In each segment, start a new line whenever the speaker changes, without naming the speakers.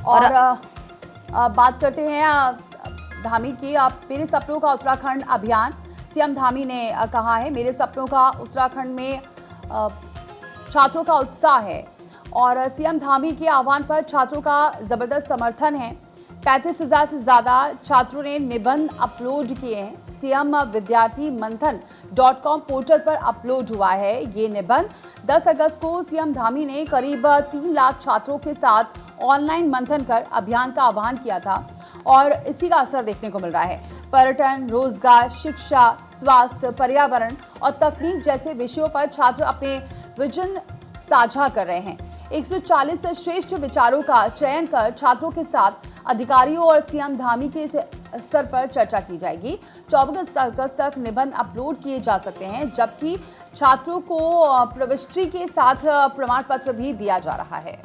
और बात करते हैं धामी की। मेरे सपनों का उत्तराखंड अभियान, सीएम धामी ने कहा है मेरे सपनों का उत्तराखंड में छात्रों का उत्साह है और सीएम धामी के आह्वान पर छात्रों का जबरदस्त समर्थन है। 35,000 से ज्यादा छात्रों ने निबंध अपलोड किए हैं। सीएम विद्यार्थी मंथन .com पोर्टल पर अपलोड हुआ है ये निबंध। 10 अगस्त को सीएम धामी ने करीब 3 लाख छात्रों के साथ ऑनलाइन मंथन कर अभियान का आह्वान किया था और इसी का असर देखने को मिल रहा है। पर्यटन, रोजगार, शिक्षा, स्वास्थ्य, पर्यावरण और तकनीक जैसे विषयों पर छात्र अपने विजन साझा कर रहे हैं। 140 श्रेष्ठ विचारों का चयन कर छात्रों के साथ अधिकारियों और सीएम धामी के स्तर पर चर्चा की जाएगी। 24 अगस्त तक निबंध अपलोड किए जा सकते हैं, जबकि छात्रों को प्रविष्टि के साथ प्रमाण पत्र भी दिया जा रहा है।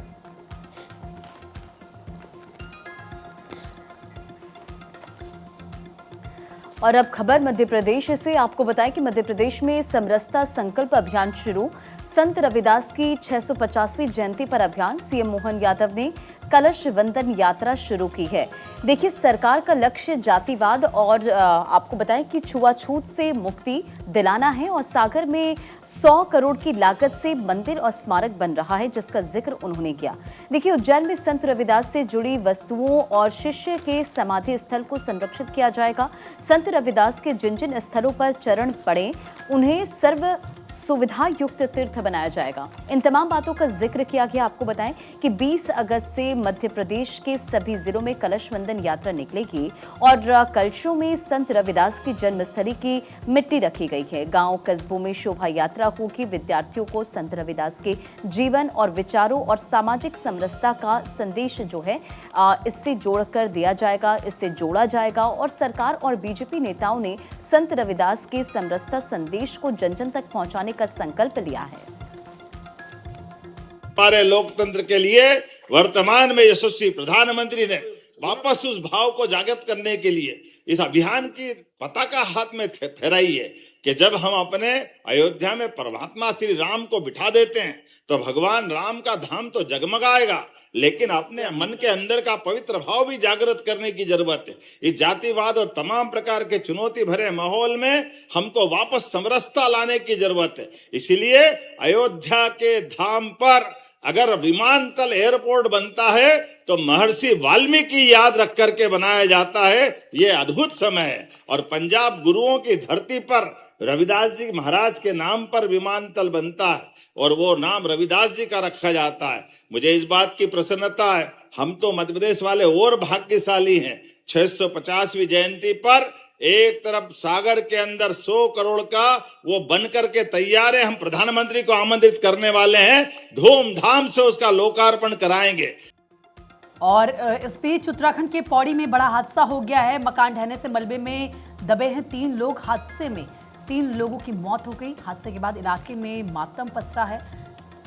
और अब खबर मध्य प्रदेश से। आपको बताएं कि मध्य प्रदेश में समरसता संकल्प अभियान शुरू। संत रविदास की 650वीं जयंती पर अभियान। सीएम मोहन यादव ने कलश वंदन यात्रा शुरू की है। देखिए, सरकार का लक्ष्य जातिवाद और आपको बताएं कि छुआछूत से मुक्ति दिलाना है और सागर में 100 करोड़ की लागत से मंदिर और स्मारक बन रहा है, जिसका जिक्र उन्होंने किया। देखिए, उज्जैन में संत रविदास से जुड़ी वस्तुओं और शिष्य के समाधि स्थल को संरक्षित किया जाएगा। संत रविदास के जिन जिन स्थलों पर चरण पड़े उन्हें सर्व सुविधा युक्त तीर्थ बनाया जाएगा। इन तमाम बातों का जिक्र किया गया। आपको बताएं कि 20 अगस्त से मध्य प्रदेश के सभी जिलों में कलश वंदन यात्रा निकलेगी और कलशों में संत रविदास की जन्मस्थली की मिट्टी रखी गई है। गांव कस्बों में शोभा यात्रा होगी। विद्यार्थियों को संत रविदास के जीवन और विचारों और सामाजिक समरसता का संदेश जो है इससे जोड़कर दिया जाएगा, इससे जोड़ा जाएगा। और सरकार और बीजेपी नेताओं ने संत रविदास के समरसता संदेश को जन जन तक पहुंचाने का संकल्प लिया है।
हमारे लोकतंत्र के लिए वर्तमान में यशस्वी प्रधानमंत्री ने वापस उस भाव को जागृत करने के लिए इस अभियान की पताका हाथ में फहराई है कि जब हम अपने अयोध्या में परमात्मा श्री राम को बिठा देते हैं तो भगवान राम का धाम तो जगमगाएगा, लेकिन अपने मन के अंदर का पवित्र भाव भी जागृत करने की जरूरत है। इस जातिवाद और तमाम प्रकार के चुनौती भरे माहौल में हमको वापस समरसता लाने की जरूरत है। इसीलिए अयोध्या के धाम पर अगर विमानतल एयरपोर्ट बनता है तो महर्षि वाल्मीकि याद रख करके बनाया जाता है। ये अद्भुत समय है और पंजाब गुरुओं की धरती पर रविदास जी महाराज के नाम पर विमानतल बनता है और वो नाम रविदास जी का रखा जाता है। मुझे इस बात की प्रसन्नता है, हम तो मध्य प्रदेश वाले और भाग्यशाली हैं। 650वीं जयंती पर एक तरफ सागर के अंदर 100 करोड़ का वो बन करके तैयार है। हम प्रधानमंत्री को आमंत्रित करने वाले हैं, धूमधाम से उसका लोकार्पण कराएंगे।
और इस बीच उत्तराखंड के पौड़ी में बड़ा हादसा हो गया है। मकान ढहने से मलबे में दबे हैं 3 लोग। हादसे में 3 लोगों की मौत हो गई। हादसे के बाद इलाके में मातम पसरा है।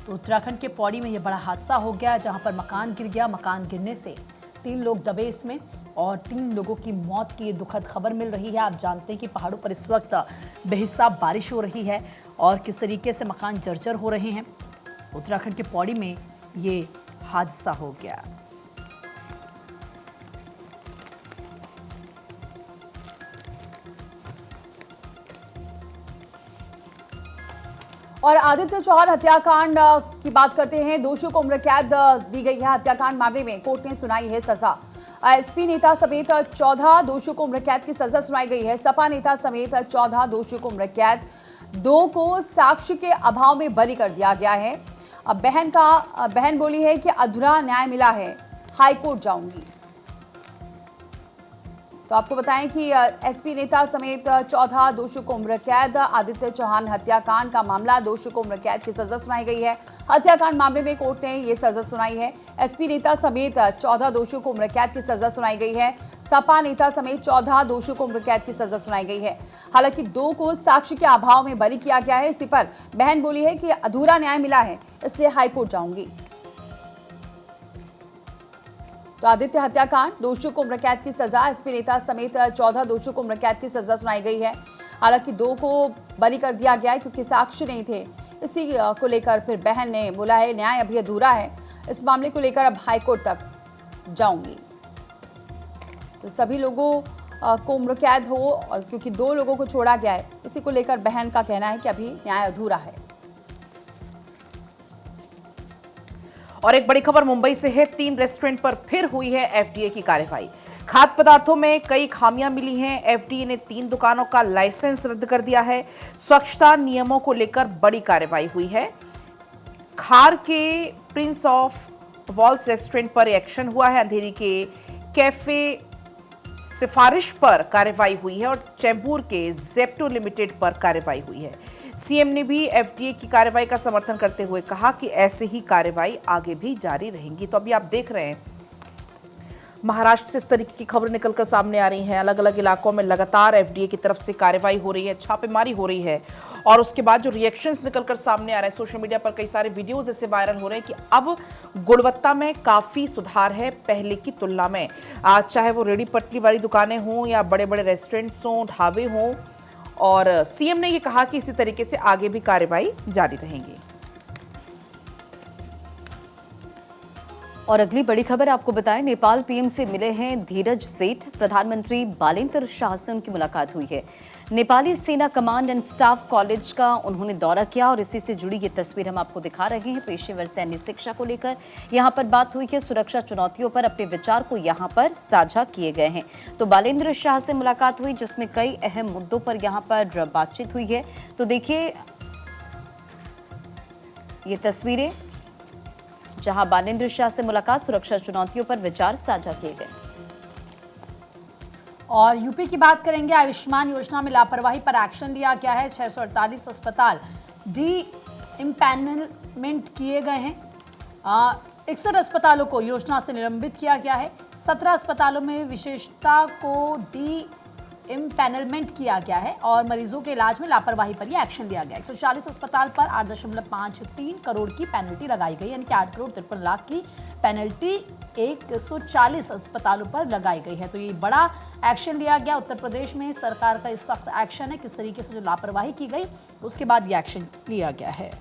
तो उत्तराखंड के पौड़ी में यह बड़ा हादसा हो गया, जहां पर मकान गिर गया। मकान गिरने से 3 लोग दबे इसमें और 3 लोगों की मौत की दुखद खबर मिल रही है। आप जानते हैं कि पहाड़ों पर इस वक्त बेहिसाब बारिश हो रही है और किस तरीके से मकान जर्जर हो रहे हैं। उत्तराखंड के पौड़ी में ये हादसा हो गया।
और आदित्य चौहान हत्याकांड की बात करते हैं। दोषियों को उम्र कैद दी गई है। हत्याकांड मामले में कोर्ट ने सुनाई है सजा। एसपी नेता समेत 14 दोषियों को उम्र कैद की सजा सुनाई गई है। सपा नेता समेत 14 दोषियों को उम्र कैद, 2 को साक्ष्य के अभाव में बरी कर दिया गया है। अब बहन बोली है कि अधूरा न्याय मिला है, हाईकोर्ट जाऊंगी। तो आपको बताएं कि एसपी नेता समेत 14 दोषियों को उम्र कैद। आदित्य चौहान हत्याकांड का मामला, दोषियों को उम्र कैद की सजा सुनाई गई है। हत्याकांड मामले में कोर्ट ने ये सजा सुनाई है। एसपी नेता समेत 14 दोषियों को उम्र कैद की सजा सुनाई गई है। सपा नेता समेत 14 दोषियों को उम्र कैद की सजा सुनाई गई है। हालांकि 2 को साक्ष्य के अभाव में बरी किया गया है। इसी पर बहन बोली है कि अधूरा न्याय मिला है, इसलिए हाईकोर्ट जाऊंगी। तो आदित्य हत्याकांड, दोषियों को उम्र कैद की सजा। एसपी नेता समेत 14 दोषियों को उम्र कैद की सजा सुनाई गई है। हालांकि 2 को बरी कर दिया गया है क्योंकि साक्ष्य नहीं थे। इसी को लेकर फिर बहन ने बोला है न्याय अभी अधूरा है। इस मामले को लेकर अब हाईकोर्ट तक जाऊंगी। तो सभी लोगों को उम्र कैद हो, और क्योंकि 2 लोगों को छोड़ा गया है, इसी को लेकर बहन का कहना है कि अभी न्याय अधूरा है।
और एक बड़ी खबर मुंबई से है। 3 रेस्टोरेंट पर फिर हुई है एफडीए की कार्रवाई। खाद्य पदार्थों में कई खामियां मिली हैं। एफडीए ने 3 दुकानों का लाइसेंस रद्द कर दिया है। स्वच्छता नियमों को लेकर बड़ी कार्रवाई हुई है। खार के प्रिंस ऑफ वॉल्स रेस्टोरेंट पर एक्शन हुआ है। अंधेरी के कैफे सिफारिश पर कार्रवाई हुई है और चैम्बूर के जेप्टो लिमिटेड पर कार्रवाई हुई है। सीएम ने भी एफडीए की कार्रवाई का समर्थन करते हुए कहा कि ऐसे ही कार्रवाई आगे भी जारी रहेंगी। तो अभी आप देख रहे हैं महाराष्ट्र से इस तरीके की खबरें निकलकर सामने आ रही हैं। अलग अलग इलाकों में लगातार एफडीए की तरफ से कार्रवाई हो रही है, छापेमारी हो रही है, और उसके बाद जो रिएक्शंस निकलकर सामने आ रहे हैं, सोशल मीडिया पर कई सारे वीडियोस ऐसे वायरल हो रहे हैं कि अब गुणवत्ता में काफी सुधार है पहले की तुलना में। आज चाहे वो रेडी पटरी वाली दुकानें हों या बड़े बड़े रेस्टोरेंट्स हों, ढाबे हों, और सीएम ने ये कहा कि इसी तरीके से आगे भी कार्रवाई जारी रहेगी।
और अगली बड़ी खबर आपको बताएं, नेपाल पीएम से मिले हैं धीरज सेठ। प्रधानमंत्री बालेंद्र शाह से उनकी मुलाकात हुई है। नेपाली सेना कमांड एंड स्टाफ कॉलेज का उन्होंने दौरा किया और इसी से जुड़ी ये तस्वीर हम आपको दिखा रहे हैं। पेशेवर सैन्य शिक्षा को लेकर यहाँ पर बात हुई है। सुरक्षा चुनौतियों पर अपने विचार को यहाँ पर साझा किए गए हैं। तो बालेंद्र शाह से मुलाकात हुई, जिसमें कई अहम मुद्दों पर यहाँ पर बातचीत हुई है। तो देखिए ये तस्वीरें, जहां बालेंद्र शाह से मुलाकात, सुरक्षा चुनौतियों पर विचार साझा किए गए।
और यूपी की बात करेंगे। आयुष्मान योजना में लापरवाही पर एक्शन लिया गया है। 648 अस्पताल डी इम्पैनलमेंट किए गए हैं। 61 अस्पतालों को योजना से निलंबित किया गया है। 17 अस्पतालों में विशेषता को डी इम्पैनलमेंट किया गया है और मरीजों के इलाज में लापरवाही पर यह एक्शन लिया गया। 140 अस्पताल पर 8.53 करोड़ की पेनल्टी लगाई गई, यानी कि 8 करोड़ 53 लाख की पेनल्टी 140 अस्पतालों पर लगाई गई है। तो ये बड़ा एक्शन लिया गया। उत्तर प्रदेश में सरकार का इस सख्त एक्शन है। किस तरीके से जो लापरवाही की गई उसके बाद ये एक्शन लिया गया है।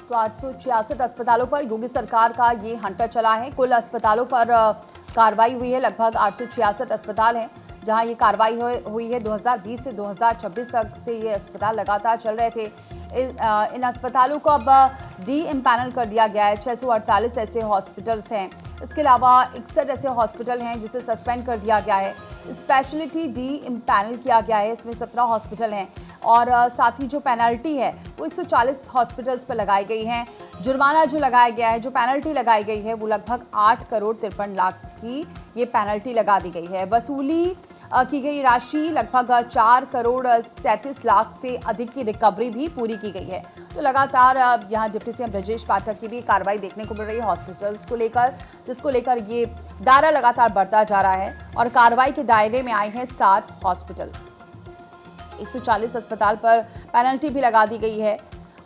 तो 866 अस्पतालों पर योगी सरकार का ये हंटर चला है। कुल अस्पतालों पर कार्रवाई हुई है। लगभग 866 अस्पताल हैं जहां ये कार्रवाई हुई है। 2020 से 2026 तक से ये अस्पताल लगातार चल रहे थे। इन अस्पतालों को अब डी इम्पैनल कर दिया गया है। 648 ऐसे हॉस्पिटल्स हैं। इसके अलावा 61 ऐसे हॉस्पिटल हैं जिसे सस्पेंड कर दिया गया है। स्पेशलिटी डी इम्पैनल किया गया है। इसमें 17 हॉस्पिटल हैं और साथ ही जो पेनल्टी है वो 140 हॉस्पिटल्स पर लगाई गई है। जुर्माना जो लगाया गया है, जो पेनल्टी लगाई गई है, वो लगभग 8 करोड़ 53 लाख की ये पेनल्टी लगा दी गई है। वसूली की गई राशि लगभग 4 करोड़ 37 लाख से अधिक की रिकवरी भी पूरी की गई है। तो लगातार यहाँ डिप्टी सीएम ब्रजेश पाठक की भी कार्रवाई देखने को मिल रही है हॉस्पिटल्स को लेकर, जिसको लेकर ये दायरा लगातार बढ़ता जा रहा है और कार्रवाई के दायरे में आए हैं 60 हॉस्पिटल। 140 अस्पताल पर पेनल्टी भी लगा दी गई है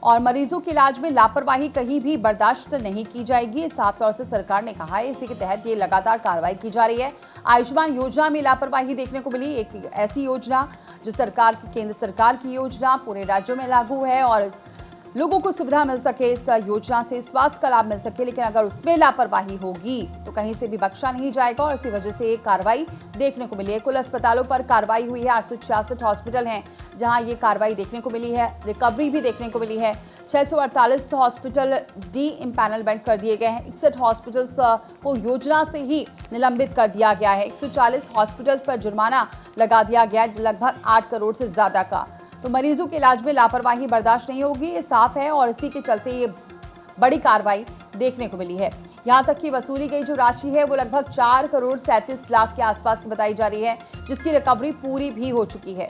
और मरीजों के इलाज में लापरवाही कहीं भी बर्दाश्त नहीं की जाएगी, साफ तौर से सरकार ने कहा है। इसी के तहत ये लगातार कार्रवाई की जा रही है। आयुष्मान योजना में लापरवाही देखने को मिली, एक ऐसी योजना जो सरकार की, केंद्र सरकार की योजना पूरे राज्यों में लागू है और लोगों को सुविधा मिल सके, इस योजना से स्वास्थ्य का लाभ मिल सके, लेकिन अगर उसमें लापरवाही होगी तो कहीं से भी बख्शा नहीं जाएगा और इसी वजह से ये कार्रवाई देखने को मिली है। कुल अस्पतालों पर कार्रवाई हुई है। 866 हॉस्पिटल हैं जहां ये कार्रवाई देखने को मिली है। रिकवरी भी देखने को मिली है। 648 हॉस्पिटल डी इम्पैनलमेंट कर दिए गए हैं। 61 हॉस्पिटल्स को योजना से ही निलंबित कर दिया गया है। 140 हॉस्पिटल्स पर जुर्माना लगा दिया गया है लगभग 8 करोड़ से ज्यादा का। तो मरीजों के इलाज में लापरवाही बर्दाश्त नहीं होगी, ये साफ है और इसी के चलते ये बड़ी कार्रवाई देखने को मिली है। यहाँ तक कि वसूली गई जो राशि है वो लगभग 4 करोड़ 37 लाख के आसपास की बताई जा रही है, जिसकी रिकवरी पूरी भी हो चुकी है।